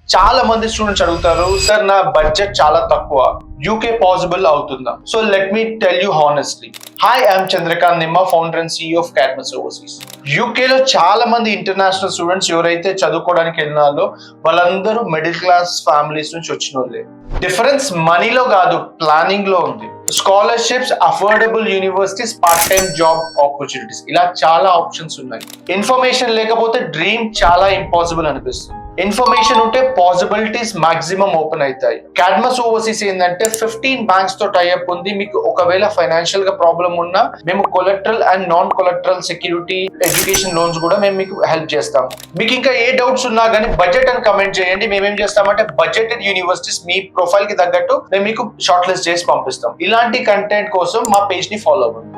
చాలా మంది స్టూడెంట్స్ అడుగుతారు, సార్ నా బడ్జెట్ చాలా తక్కువ, యూకే పాసిబుల్ అవుతుందా? So let me tell you honestly. Hi, I'm Chandrakant Nimma, founder and CEO of Cadmus Overseas. యూకేలో చాలా మంది ఇంటర్నేషనల్ స్టూడెంట్స్ ఎవరైతే చదువుకోవడానికి వెళ్ళినారో వాళ్ళందరూ మిడిల్ క్లాస్ ఫ్యామిలీస్ నుంచి వచ్చిన వాళ్ళే. డిఫరెన్స్ మనీలో కాదు, ప్లానింగ్ లో ఉంది. Scholarships, affordable universities, part time job opportunities, ఇలా చాలా ఆప్షన్స్ ఉన్నాయి. ఇన్ఫర్మేషన్ లేకపోతే డ్రీమ్ చాలా ఇంపాసిబుల్ అనిపిస్తుంది. ఇన్ఫర్మేషన్ ఉంటే పాసిబిలిటీస్ మాక్సిమం ఓపెన్ అవుతాయి. క్యాడ్మస్ ఓవర్సీస్ ఏంటంటే 15 బ్యాంక్స్ తో టైఅప్ ఉంది. మీకు ఒకవేళ ఫైనాన్షియల్ గా ప్రాబ్లం ఉన్నా మేము collateral and non collateral security education loans కూడా మేము మీకు హెల్ప్ చేస్తాము. మీకు ఇంకా ఏ డౌట్స్ ఉన్నా కానీ బడ్జెట్ అని కమెంట్ చేయండి. మేమేం చేస్తామంటే బడ్జెటెడ్ యూనివర్సిటీస్ మీ ప్రొఫైల్ కి తగ్గట్టు మేము మీకు షార్ట్ లిస్ట్ చేసి పంపిస్తాం. ఇలాంటి కంటెంట్ కోసం మా పేజ్ ని ఫాలో అవ్వండి.